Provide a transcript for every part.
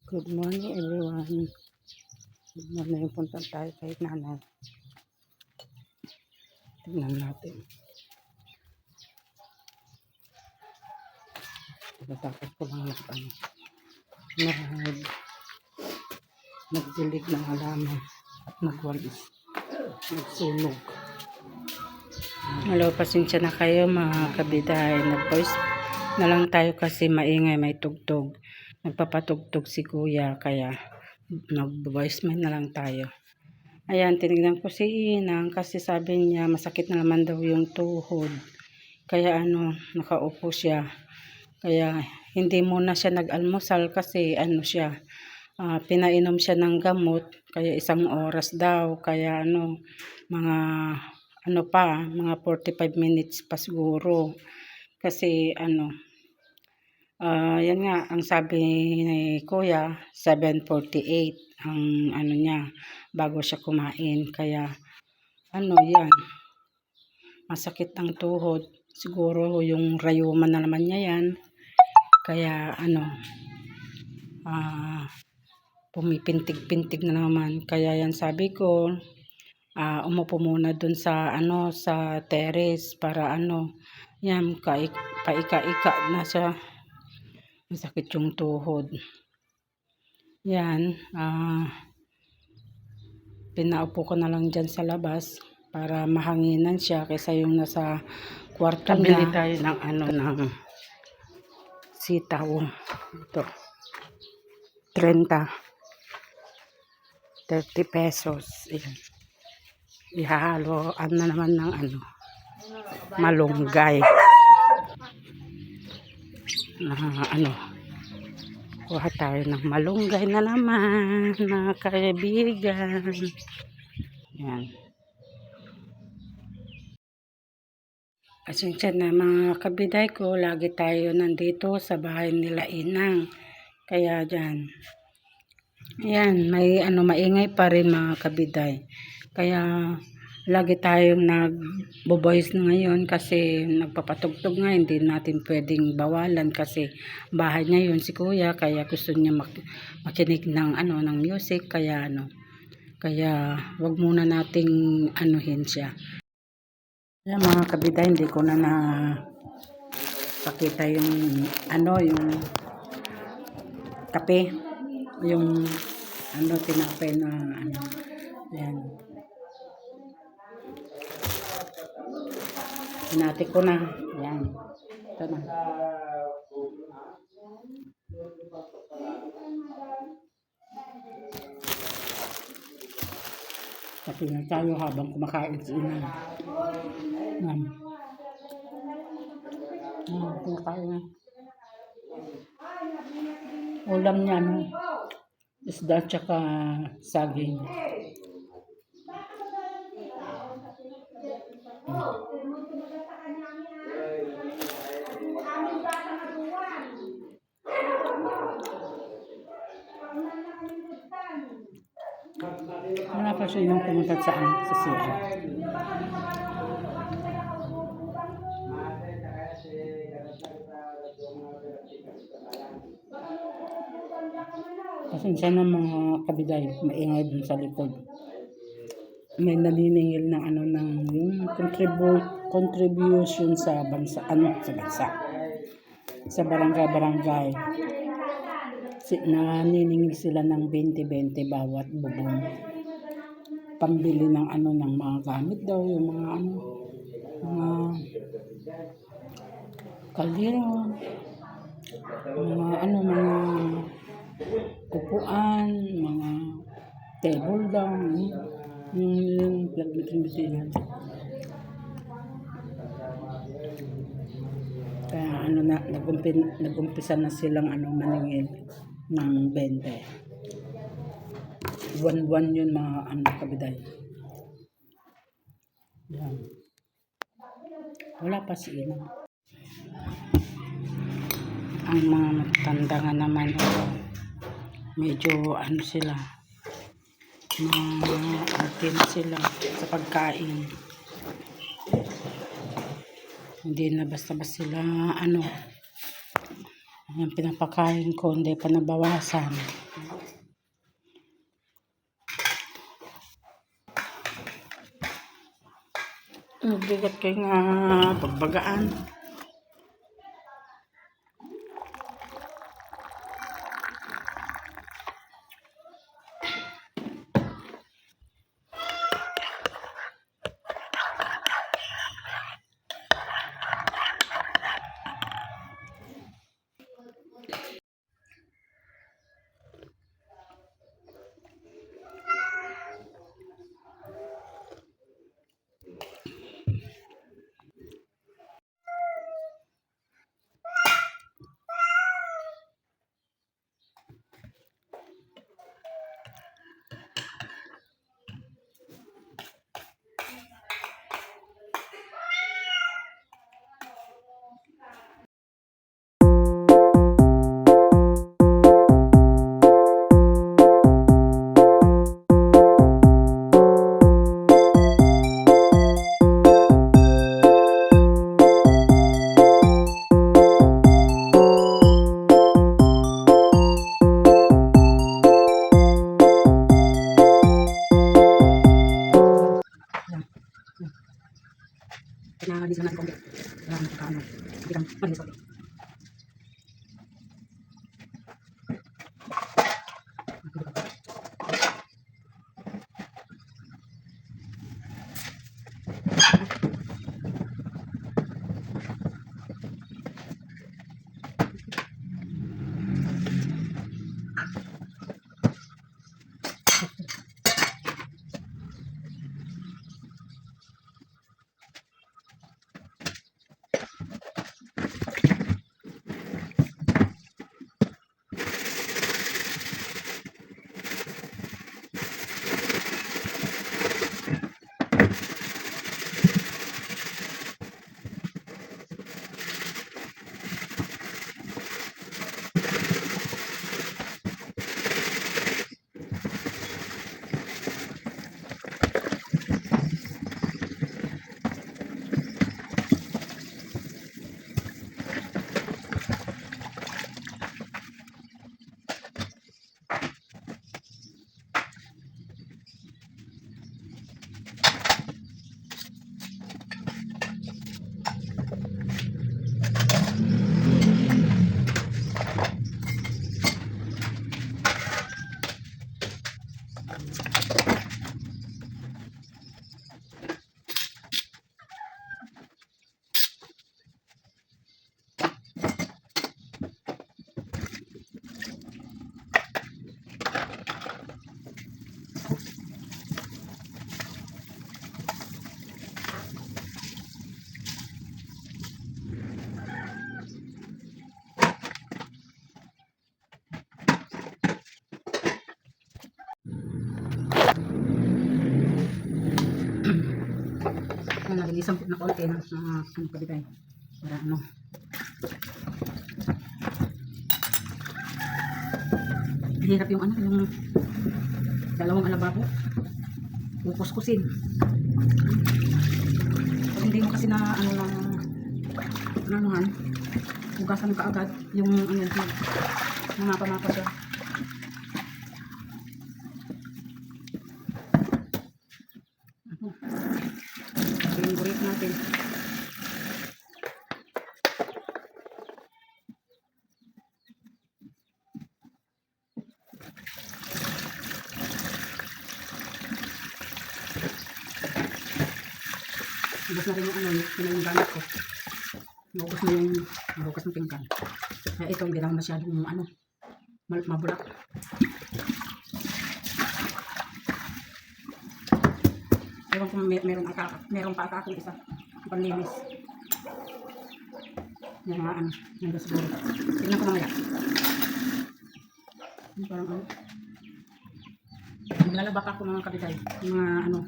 Good morning everyone. Good morning. Punta tayo kay nanay. Tignan natin. Pagkatapos ko lang nagdilig ng halaman at nagwalis. Nagsunog. Hello, pasensya na kayo mga kabiday. Nag-voice na lang tayo kasi maingay, may tugtog. Nagpapatugtog si kuya kaya nag-voice na lang tayo. Ayan, tinignan ko si Inang kasi sabi niya masakit na naman daw yung tuhod. Kaya nakaupo siya. Kaya hindi muna siya nag-almusal kasi siya, pinainom siya ng gamot. Kaya 1 oras daw. Kaya mga mga 45 minutes pa siguro. Kasi yan nga, ang sabi ni kuya, 7:48 ang niya, bago siya kumain. Kaya yan, masakit ang tuhod. Siguro yung rayuma na naman niya yan. Kaya pumipintig-pintig na naman. Kaya yan sabi ko, umupo muna dun sa sa terrace para yan, paika-ika na siya. Masakit yung tuhod. Yan, pinaupo ko na lang dyan sa labas para mahanginan siya kaysa yung nasa kwarto niya. Bili tayo ng ng sitaw. Ito. 30 pesos. Ayan. Ihalo na naman ng malunggay. Kuha tayo ng malunggay na naman, mga kaibigan. Yan. Pasensya na mga kabiday ko, lagi tayo nandito sa bahay nila Inang. Kaya dyan. Yan, may maingay pa rin mga kabiday. Kaya lagi tayong nagbo-voice na ngayon kasi nagpapatugtog nga, hindi natin pwedeng bawalan kasi bahay niya yun si kuya, kaya gusto niya makinig ng ng music, kaya kaya wag muna nating anuhin siya. Yan mga kabiday, hindi ko na pakita yung yung kape, yung tinapay na yan. Hinati ko na. Yan. Ito na. Kasi na tayo habang kumakain si Inang. Yan. Kumakain na. Ulam niya, isda tsaka saging. Wala pa siya yung pumunta sa CR. Pasensya na mga kabiday, maingay dun sa likod. May naniningil ng yung contribution sa bansa, sa barangay. Naniningil sila ng 20-20 bawat bubong. Pambili ng ng mga gamit daw, yung mga kaldero, mga upuan, mga table daw, yung plagbitin. Kaya nagumpisa na silang maningil ng 20. Buwan-buwan yun mga kabiday. Yan. Wala pa si Inang. Ang mga matanda nga naman medyo sila, atin sila sa pagkain. Hindi na basta-basta sila yung pinapakain ko, hindi pa nabawasan. Nagbigat kay nga pagbagaan. Pinahagis na natin konti. Wala na kakaano. Hindi kang malis konti. Nalilisan po na konti ng mga kabitay para ano hirap yung ano yung dalawang alababo kukuskusin pag hindi mo kasi na ano lang anuhan hugasan ka agad yung ano yung mga pamapa siya. Gurit natin. Ubus na rin yung ano, yung gamit ko. Ubus na yung bukas ng pinggan. Kaya ito hindi lang masyadong ano, mabulak. Ewan kung meron pa akong isa panlinis yung mga ano yung siguro tingnan ko mamaya yung parang ano maglalabak ako mga kabitay yung mga ano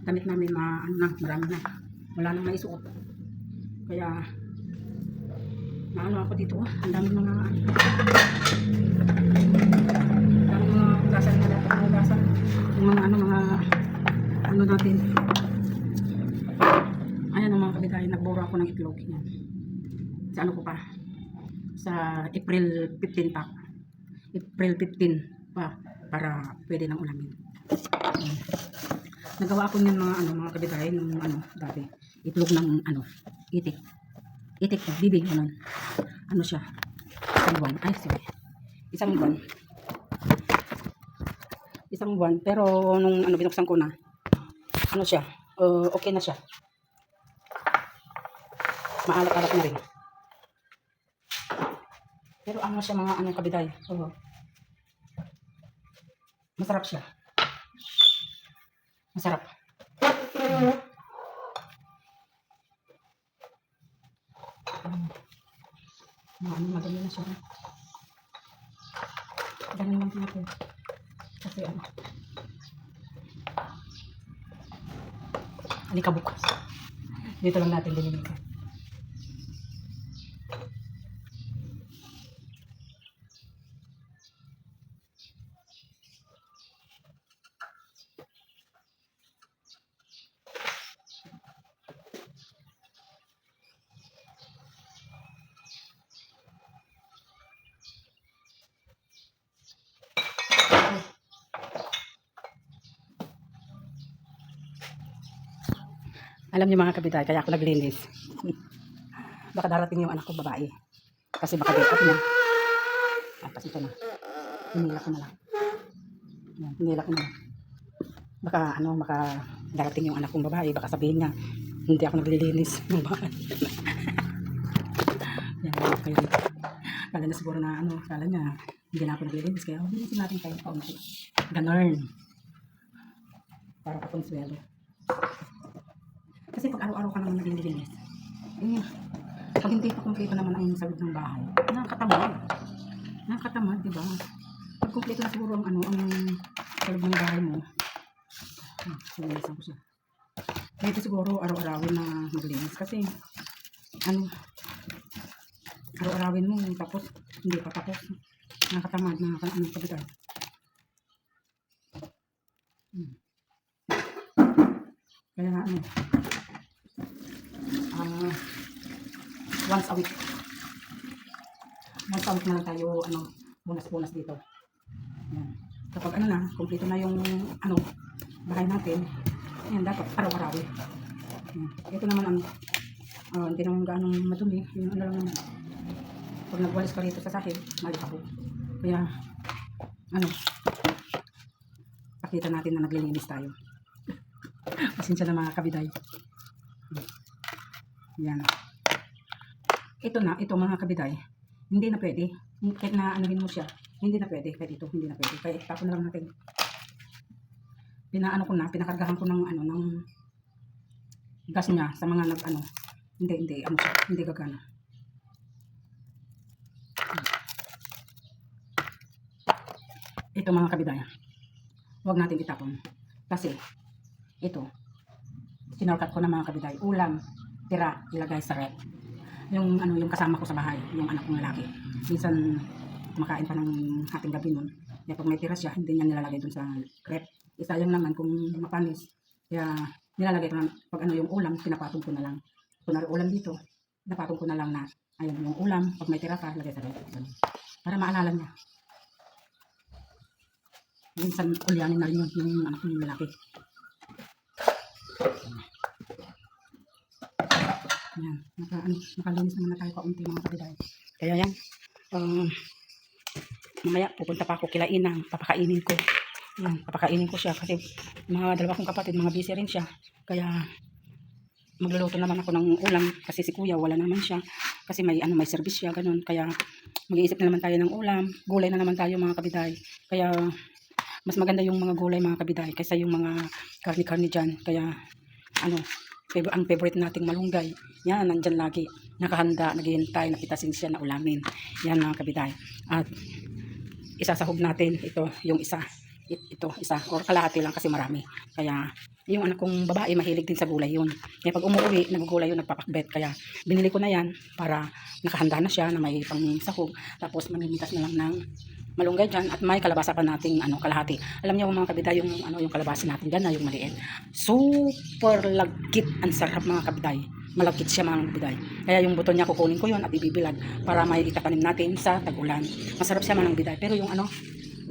damit namin mga ano na marami na wala nang maisuot kaya naano ako dito ang daming mga hugasan na dapat hugasan yung mga ano ano natin. Ayan ang mga kabitay, nagbura ako ng itlog. Yan. Sa ano ko pa? Sa April 15 pa. April 15 pa para pwede nang ulamin. Nagawa ko niyan mga ano mga kabitay nung ano dati. itlog ng itik. Itik to, bibig ganun. Ano siya? Isang buwan. Ay, sorry. Isang buwan. Isang buwan. Pero nung binuksan ko na, ano siya? Okay na siya. Maalat-alat na rin. Pero ano siya mga kabiday. Masarap siya. Masarap. Madali na siya. Ganun lang natin. Kasi alikabok. Dito lang natin dinililisan. Alam niyo mga kabiday, kaya ako naglinis. Baka darating yung anak ko babae. Kasi baka day off niya. Tapos ito na. Hinila ko na lang. Yan, hinila ko na lang. Baka darating yung anak kong babae. Baka sabihin niya, hindi ako naglilinis ng bahay. Yan, kayo dito. Kala na siguro na kala niya, hindi na ako naglilinis. Kaya linisin natin kayo kaunti. Ganun. Para pa konsuelo. Kasi pag araw-araw ka naman naglilinis, pag hindi pa kumpleto naman ang sa loob ng bahay, nakakatamad. Nakakatamad, di ba? Pag kumpleto na siguro ang sa loob ng bahay mo, sinilisan ko siya. Kaya ito siguro araw-arawin na maglinis. Kasi, araw-arawin mo, tapos, hindi pa tapos. Nakakatamad, kabitan. Kaya once a week. Once a week na lang tayo, bonus dito. Yan. Kapag kumpleto na yung, bahay natin, yan, dapat araw-arawin. Ito naman, hindi naman gaanong madumi. Yung lang naman. Pag nagwalis ka rito sa sahig, mali ako. Kaya, pakita natin na naglilinis tayo. Pasensya na mga kabiday. Yan. Ito mga kabiday, hindi na pwede. Kahit na mo siya, hindi na pwede. Kahit ito, hindi na pwede. Kaya itapon na lang natin. Pinakargahan ko ng ng gas niya sa mga hindi gagana. Ito mga kabiday, huwag natin itapon. Kasi, ito, sinorkat ko na mga kabiday, ulam, tira, ilagay sa rep. Yung kasama ko sa bahay, yung anak kong lalaki. Minsan kumakain pa ng hating gabi nun. Kaya pag may tira siya, hindi niya nilalagay dun sa rep. Isayang naman kung mapanis. Kaya nilalagay ko na, pag yung ulam, pinapatong ko na lang. Kunwari ulam dito, napatong ko na lang na, ayun, yung ulam, pag may tira ka, lagay sa rep. Para maalala niya. Minsan ulyanin na rin yung anak kong lalaki. Yan, nakalinis naman na tayo kaunti mga kabiday. Kaya yan, mamaya pupunta pa ako kila Inang, papakainin ko. Yan, papakainin ko siya kasi mga dalawa kong kapatid, mga busy rin siya. Kaya magluluto naman ako ng ulam kasi si kuya wala naman siya. Kasi may service siya, ganun. Kaya mag-iisip na naman tayo ng ulam. Gulay na naman tayo mga kabiday. Kaya mas maganda yung mga gulay mga kabiday kaysa yung mga karni-karni dyan. Kaya ang favorite nating malunggay, yan, nandyan lagi, nakahanda, naghihintay, napitasin siya na ulamin. Yan mga kabiday. At isasahog natin ito, yung isa, or kalahati lang kasi marami. Kaya yung anak kong babae, mahilig din sa gulay yun. Kaya pag umuwi, nagugulay yun, nagpapakbet. Kaya binili ko na yan para nakahanda na siya na may pang sahog. Tapos mamimitas na lang ng malunggay dyan at may kalabasa pa nating kalahati. Alam niyo mga kabiday, yung kalabasa natin dyan na yung maliit. Super lagkit, ang sarap mga kabiday. Malagkit siya mga kabiday. Kaya yung buto niya kukunin ko yun at ibibilad para may itapanim natin sa tag-ulan. Masarap siya mga kabiday. Pero yung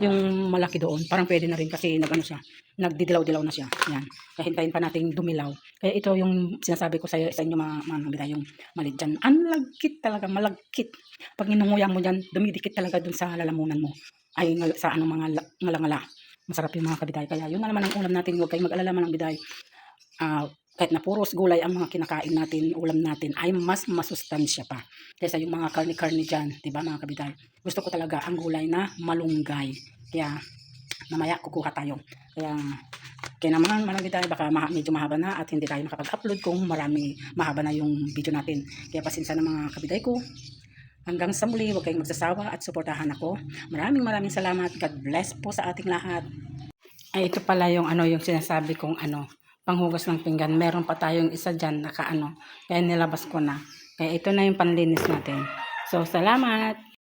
yung malaki doon. Parang pwede na rin kasi nag-ano siya, nagdidilaw-dilaw na siya. Yan. Kaya hintayin pa nating dumilaw. Kaya ito yung sinasabi ko sa inyo mga bida, yung maliit dyan. Ang lagkit talaga, malagkit. Pag ninunguya mo dyan, dumidikit talaga dun sa lalamunan mo. Ay, sa anong mga ngala-ngala. Masarap yung mga kabiday. Kaya yun na naman ang ulam natin. Huwag kayong mag-alala mga biday. Kahit na puros gulay ang mga kinakain natin, ulam natin, ay mas masustansya pa kaysa yung mga karni-karni dyan, diba mga kabiday? Gusto ko talaga ang gulay na malunggay. Kaya mamaya kukuha tayo. Kaya naman mga kabiday, baka medyo mahaba na at hindi tayo makapag-upload kung mahaba na yung video natin. Kaya pasensya na mga kabiday ko. Hanggang sa muli, huwag kayong magsasawa at suportahan ako. Maraming salamat. God bless po sa ating lahat. Ay, ito pala yung yung sinasabi kong panghugas ng pinggan. Meron pa tayong isa dyan kaya nilabas ko na. Kaya ito na yung panlinis natin. So, salamat!